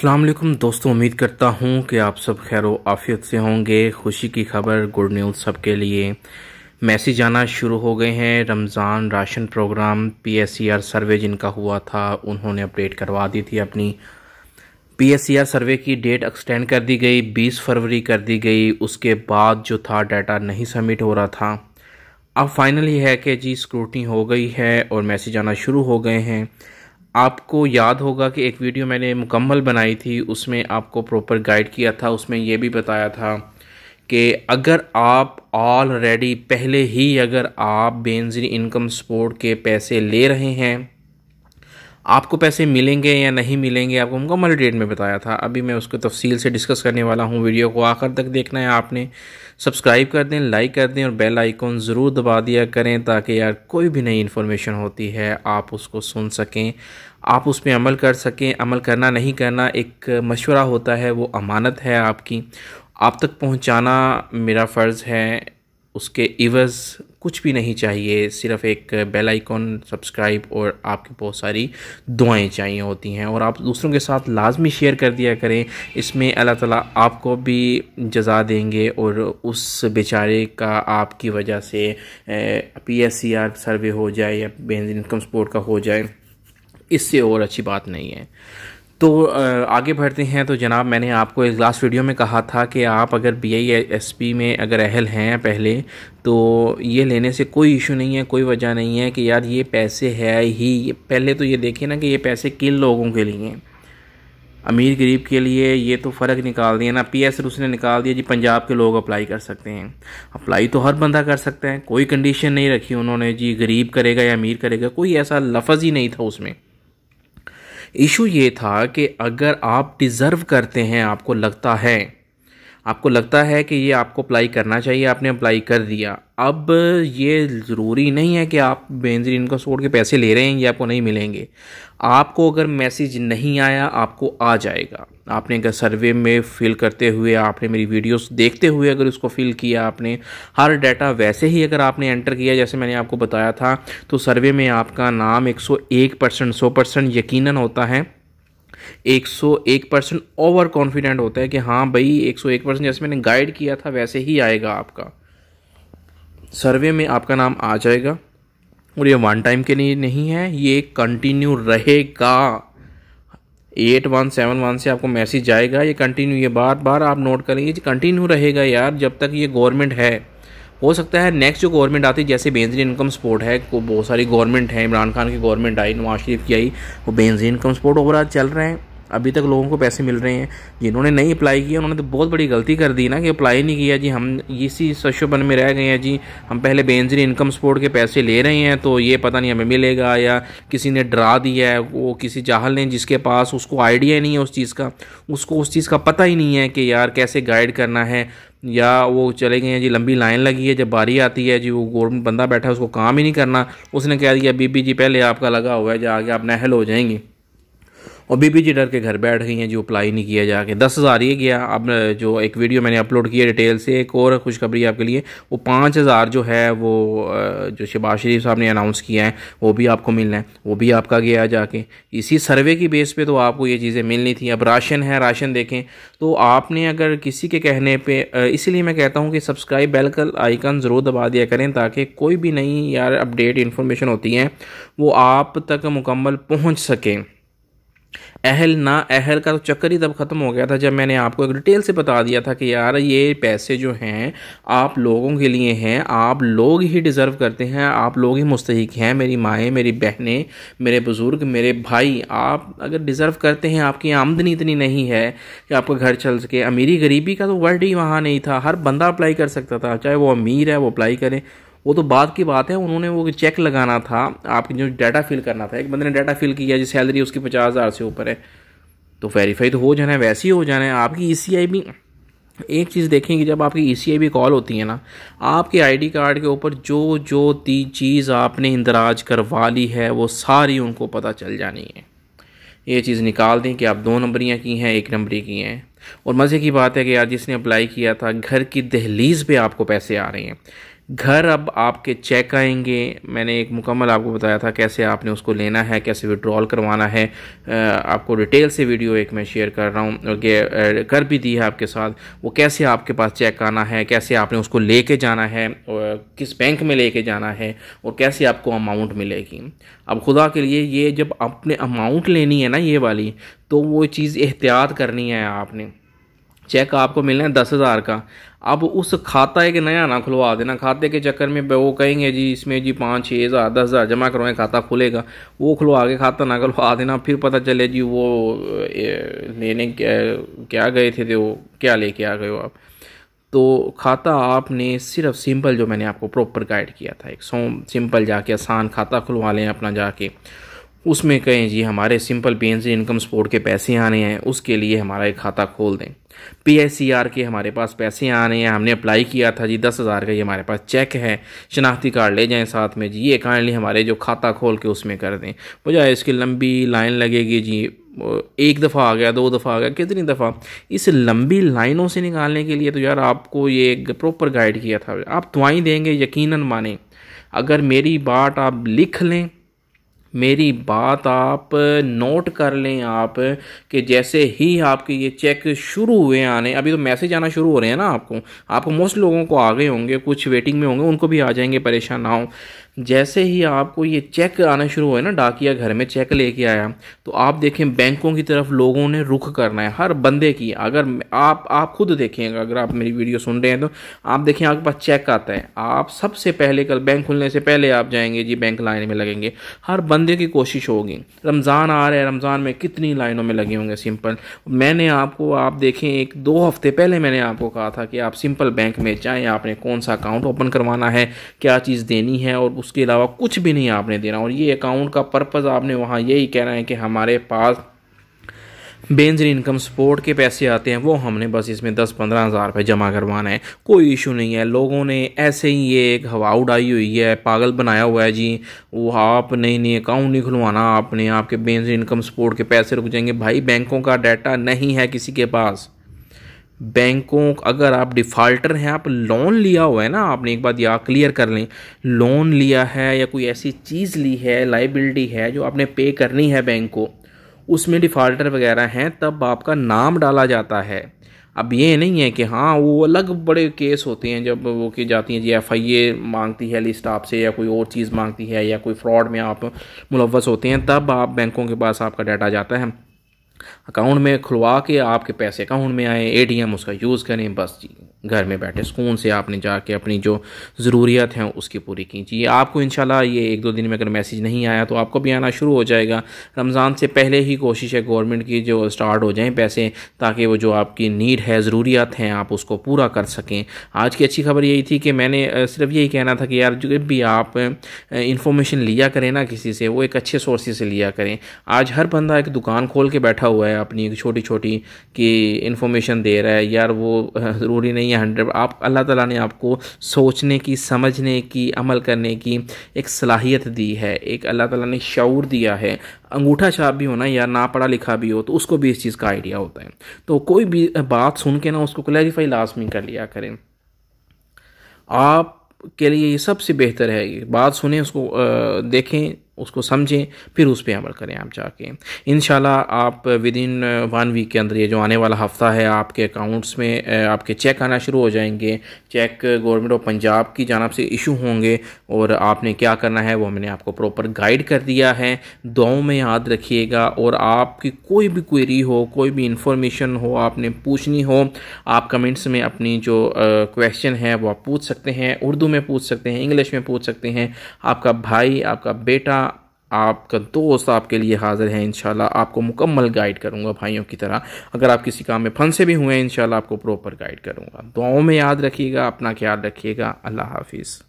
अस्सलाम वालेकुम दोस्तों, उम्मीद करता हूँ कि आप सब खैर आफियत से होंगे। खुशी की खबर, गुड न्यूज़ सबके लिए। मैसेज आना शुरू हो गए हैं। रमज़ान राशन प्रोग्राम PSCR सर्वे जिनका हुआ था उन्होंने अपडेट करवा दी थी अपनी। PSCR सर्वे की डेट एक्सटेंड कर दी गई, 20 फरवरी कर दी गई। उसके बाद जो था डाटा नहीं सबमिट हो रहा था। अब फाइनल ये है कि जी स्क्रूटनी हो गई है और मैसेज आना शुरू हो गए हैं। आपको याद होगा कि एक वीडियो मैंने मुकम्मल बनाई थी, उसमें आपको प्रॉपर गाइड किया था। उसमें ये भी बताया था कि अगर आप ऑलरेडी पहले ही अगर आप बेनज़ीर इनकम सपोर्ट के पैसे ले रहे हैं, आपको पैसे मिलेंगे या नहीं मिलेंगे, आपको मुकम्मल डेट में बताया था। अभी मैं उसको तफसील से डिस्कस करने वाला हूँ। वीडियो को आखिर तक देखना है आपने। सब्सक्राइब कर दें, लाइक कर दें और बेल आइकॉन ज़रूर दबा दिया करें ताकि यार कोई भी नई इन्फॉर्मेशन होती है आप उसको सुन सकें, आप उस पर अमल कर सकें। अमल करना नहीं करना एक मशवरा होता है, वो अमानत है आपकी, आप तक पहुँचाना मेरा फ़र्ज़ है। उसके इवज़ कुछ भी नहीं चाहिए, सिर्फ़ एक बेल आइकॉन, सब्सक्राइब और आपकी बहुत सारी दुआएं चाहिए होती हैं। और आप दूसरों के साथ लाजमी शेयर कर दिया करें, इसमें अल्लाह ताला आपको भी जज़ा देंगे और उस बेचारे का आपकी वजह से PSCR सर्वे हो जाए या बेनज़ीर इनकम सपोर्ट का हो जाए, इससे और अच्छी बात नहीं है। तो आगे बढ़ते हैं। तो जनाब, मैंने आपको एक लास्ट वीडियो में कहा था कि आप अगर BISP में अगर अहल हैं पहले, तो ये लेने से कोई इशू नहीं है, कोई वजह नहीं है कि यार ये पैसे है ही। पहले तो ये देखिए ना कि ये पैसे किन लोगों के लिए हैं, अमीर गरीब के लिए। ये तो फ़र्क निकाल दिया ना PS उसने निकाल दिया जी पंजाब के लोग अप्लाई कर सकते हैं। अप्लाई तो हर बंदा कर सकता है, कोई कंडीशन नहीं रखी उन्होंने जी गरीब करेगा या अमीर करेगा, कोई ऐसा लफ्ज़ ही नहीं था उसमें। इशू ये था कि अगर आप डिज़र्व करते हैं, आपको लगता है कि ये आपको अप्लाई करना चाहिए, आपने अप्लाई कर दिया। अब ये ज़रूरी नहीं है कि आप बेनज़ीर इनकम सपोर्ट के पैसे ले रहे हैं ये आपको नहीं मिलेंगे। आपको अगर मैसेज नहीं आया, आपको आ जाएगा। आपने अगर सर्वे में फ़िल करते हुए, आपने मेरी वीडियोस देखते हुए अगर उसको फ़िल किया, आपने हर डाटा वैसे ही अगर आपने एंटर किया जैसे मैंने आपको बताया था, तो सर्वे में आपका नाम 101% 100% यकीनन होता है। 101% ओवर कॉन्फिडेंट होता है कि हाँ भाई 101% जैसे मैंने गाइड किया था वैसे ही आएगा। आपका सर्वे में आपका नाम आ जाएगा और ये वन टाइम के लिए नहीं है, ये कंटिन्यू रहेगा। 8171 से आपको मैसेज आएगा, ये कंटिन्यू, ये बार बार आप नोट करेंगे, कंटिन्यू रहेगा यार जब तक ये गवर्नमेंट है। हो सकता है नेक्स्ट जो गवर्नमेंट आती है, जैसे बेनज़ीर इनकम सपोर्ट है, को बहुत सारी गवर्नमेंट है, इमरान खान की गवर्नमेंट आई, नवाज शरीफ की आई, वो बेनज़ीर इनकम सपोर्ट ओवरऑल चल रहे हैं, अभी तक लोगों को पैसे मिल रहे हैं। जिन्होंने नहीं अप्लाई किया उन्होंने तो बहुत बड़ी गलती कर दी ना कि अप्लाई नहीं किया जी, हम इसी शशोबन में रह गए हैं जी, हम पहले बेनज़ीर इनकम सपोर्ट के पैसे ले रहे हैं तो ये पता नहीं हमें मिलेगा, या किसी ने डरा दिया है, वो किसी जाहल ने जिसके पास उसको आइडिया नहीं है उस चीज़ का, उसको उस चीज़ का पता ही नहीं है कि यार कैसे गाइड करना है, या वो चले गए हैं जी, लंबी लाइन लगी है, जब बारी आती है जी वो गवर्नमेंट बंदा बैठा है उसको काम ही नहीं करना, उसने कह दिया बीबी जी पहले आपका लगा हुआ है, जाके आप नाहल हो जाएंगी, और बीबी जी डर के घर बैठ गई हैं, जो अप्लाई नहीं किया जाके 10,000 ये गया। अब जो एक वीडियो मैंने अपलोड की है डिटेल से, एक और खुशखबरी आपके लिए, वो 5,000 जो है वो जो शहबाज शरीफ साहब ने अनाउंस किया है वो भी आपको मिलना है, वो भी आपका गया जाके। इसी सर्वे की बेस पे तो आपको ये चीज़ें मिलनी थी। अब राशन है, राशन देखें तो आपने अगर किसी के कहने पर, इसीलिए मैं कहता हूँ कि सब्सक्राइब बेल का आइकन ज़रूर दबा दिया करें ताकि कोई भी नई यार अपडेट इन्फॉर्मेशन होती हैं वो आप तक मुकम्मल पहुँच सकें। अहल ना अहल का तो चक्कर ही तब ख़त्म हो गया था जब मैंने आपको एक डिटेल से बता दिया था कि यार ये पैसे जो हैं आप लोगों के लिए हैं, आप लोग ही डिज़र्व करते हैं, आप लोग ही मुस्तहिक हैं। मेरी माएँ, मेरी बहनें, मेरे बुज़ुर्ग, मेरे भाई, आप अगर डिज़र्व करते हैं, आपकी आमदनी इतनी नहीं है कि आपका घर चल सके। अमीरी गरीबी का तो वर्ड ही वहाँ नहीं था, हर बंदा अप्लाई कर सकता था, चाहे वो अमीर है वो अप्लाई करे, वो तो बात की बात है। उन्होंने वो चेक लगाना था, आपकी जो डाटा फिल करना था, एक बंदे ने डाटा फिल किया जी सैलरी उसकी 50,000 से ऊपर है तो वेरीफाई तो हो जाना है, वैसे ही हो जाना है। आपकी ECI भी एक चीज़ देखेंगे, जब आपकी ECI भी कॉल होती है ना, आपके ID कार्ड के ऊपर जो जो चीज़ आपने इंदराज करवा ली है वो सारी उनको पता चल जानी है। ये चीज़ निकाल दें कि आप 2 नंबरियाँ की हैं, 1 नंबरी की हैं। और मज़े की बात है कि यार जिसने अप्लाई किया था घर की दहलीज़ पे आपको पैसे आ रहे हैं। घर अब आपके चेक आएंगे। मैंने एक मुकम्मल आपको बताया था कैसे आपने उसको लेना है, कैसे विड्रॉल करवाना है। आपको डिटेल से वीडियो एक मैं शेयर कर रहा हूँ, कर भी दी है आपके साथ। वो कैसे आपके पास चेक आना है, कैसे आपने उसको लेके जाना है, और किस बैंक में लेके जाना है, और कैसे आपको अमाउंट मिलेगी। अब खुदा के लिए ये जब आपने अमाउंट लेनी है ना ये वाली, तो वो चीज़ एहतियात करनी है आपने। चेक आपको मिलना है 10,000 का। अब उस खाता एक नया ना खुलवा देना, खाते के चक्कर में वो कहेंगे जी इसमें जी 5-6 हज़ार 10,000 जमा करवाएं खाता खुलेगा, वो खुलवा के खाता ना खुलवा देना, फिर पता चले जी वो लेने क्या गए थे वो क्या लेके आ गए हो आप। तो खाता आपने सिर्फ सिंपल जो मैंने आपको प्रॉपर गाइड किया था, एक सिंपल जाके आसान खाता खुलवा लें अपना जाके। उसमें कहें जी हमारे सिंपल बेंजी इनकम सपोर्ट के पैसे आने हैं, उसके लिए हमारा एक खाता खोल दें। PSER के हमारे पास पैसे आने हैं, हमने अप्लाई किया था जी 10,000 का, ये हमारे पास चेक है, शनाख्ती कार्ड ले जाएं साथ में जी, ये काइंडली हमारे जो खाता खोल के उसमें कर दें। बजाय इसकी लंबी लाइन लगेगी जी, एक दफ़ा आ गया 2 दफ़ा आ गया, कितनी दफ़ा। इस लंबी लाइनों से निकालने के लिए तो यार आपको ये एक प्रॉपर गाइड किया था। आप दुआएं देंगे, यकीनन माने। अगर मेरी बात आप लिख लें, मेरी बात आप नोट कर लें आप, कि जैसे ही आपके ये चेक शुरू हुए आने, अभी तो मैसेज आना शुरू हो रहे हैं ना आपको मोस्ट लोगों को आ गए होंगे, कुछ वेटिंग में होंगे, उनको भी आ जाएंगे, परेशान ना हो। जैसे ही आपको ये चेक आना शुरू हुए ना, डाकिया घर में चेक लेके आया, तो आप देखें बैंकों की तरफ लोगों ने रुख करना है हर बंदे की। अगर आप खुद देखें, अगर आप मेरी वीडियो सुन रहे हैं तो आप देखें आपके पास चेक आता है, आप सबसे पहले कल बैंक खुलने से पहले आप जाएंगे जी, बैंक लाइन में लगेंगे। हर बंदे की कोशिश होगी। रमज़ान आ रहा है, रमज़ान में कितनी लाइनों में लगे होंगे सिंपल। मैंने आपको, आप देखें 1-2 हफ्ते पहले मैंने आपको कहा था कि आप सिंपल बैंक में जाएँ, आपने कौन सा अकाउंट ओपन करवाना है, क्या चीज़ देनी है, और उसके अलावा कुछ भी नहीं आपने देना। और ये अकाउंट का पर्पज़ आपने वहाँ यही कहना है कि हमारे पास बेंजी इनकम सपोर्ट के पैसे आते हैं, वो हमने बस इसमें 10-15 हज़ार रुपये जमा करवाना है। कोई इशू नहीं है। लोगों ने ऐसे ही ये एक हवा उड़ाई हुई है, पागल बनाया हुआ है जी, वो आप नहीं अकाउंट नहीं खुलवाना आपने, आपके बेंजी इनकम सपोर्ट के पैसे रुक जाएंगे। भाई बैंकों का डाटा नहीं है किसी के पास। बैंकों, अगर आप डिफ़ाल्टर हैं, आप लोन लिया हुआ है ना, आपने एक बात या क्लियर कर लें, लोन लिया है या कोई ऐसी चीज़ ली है, लाइबिलिटी है जो आपने पे करनी है बैंक को, उसमें डिफ़ाल्टर वगैरह हैं, तब आपका नाम डाला जाता है। अब ये नहीं है कि हाँ वो अलग बड़े केस होते हैं जब वो की जाती हैं जी, FIA मांगती है लिस्ट आपसे, या कोई और चीज़ मांगती है, या कोई फ्रॉड में आप मुलव्वस होते हैं, तब आप बैंकों के पास आपका डाटा जाता है। अकाउंट में खुलवा के आपके पैसे अकाउंट में आए, ATM उसका यूज़ करें, बस जी घर में बैठे सुकून से आपने जाके अपनी जो ज़रूरियात हैं उसकी पूरी कीजिए। आपको इंशाल्लाह ये 1-2 दिन में अगर मैसेज नहीं आया तो आपको भी आना शुरू हो जाएगा। रमज़ान से पहले ही कोशिश है गवर्नमेंट की जो स्टार्ट हो जाएँ पैसे, ताकि वो जो आपकी नीड है, ज़रूरियात हैं, आप उसको पूरा कर सकें। आज की अच्छी खबर यही थी कि मैंने सिर्फ यही कहना था कि यार जब भी आप इंफॉर्मेशन लिया करें ना किसी से, वो एक अच्छे सोर्सेज से लिया करें। आज हर बंदा एक दुकान खोल के बैठा हुआ है अपनी एक छोटी छोटी की इन्फॉर्मेशन दे रहा है। यार वो ज़रूरी नहीं है 100। आप, अल्लाह ताला ने आपको सोचने की, समझने की, अमल करने की एक सलाहियत दी है, एक अल्लाह ताला ने शऊर दिया है। अंगूठा छाप भी होना, या ना पढ़ा लिखा भी हो, तो उसको भी इस चीज़ का आइडिया होता है। तो कोई भी बात सुन के ना उसको क्लैरिफाई लाजमी कर लिया करें। आप के लिए ये सबसे बेहतर है, बात सुने, उसको देखें, उसको समझें, फिर उस पर अमल करें आप जाके। इंशाल्लाह आप विद इन 1 वीक के अंदर, ये जो आने वाला हफ़्ता है, आपके अकाउंट्स में आपके चेक आना शुरू हो जाएंगे। चेक गवर्नमेंट ऑफ पंजाब की जानब से इशू होंगे, और आपने क्या करना है वो मैंने आपको प्रॉपर गाइड कर दिया है। दुआओं में याद रखिएगा। और आपकी कोई भी क्वेरी हो, कोई भी इंफॉर्मेशन हो, आपने पूछनी हो, आप कमेंट्स में अपनी जो क्वेश्चन है वो आप पूछ सकते हैं। उर्दू में पूछ सकते हैं, इंग्लिश में पूछ सकते हैं। आपका भाई, आपका बेटा, आपका दोस्त आपके लिए हाज़िर है। इंशाल्लाह आपको मुकम्मल गाइड करूँगा भाइयों की तरह। अगर आप किसी काम में फंसे भी हुए हैं, इंशाल्लाह आपको प्रॉपर गाइड करूँगा। दुआओं में याद रखिएगा, अपना ख्याल रखिएगा। अल्लाह हाफिज़।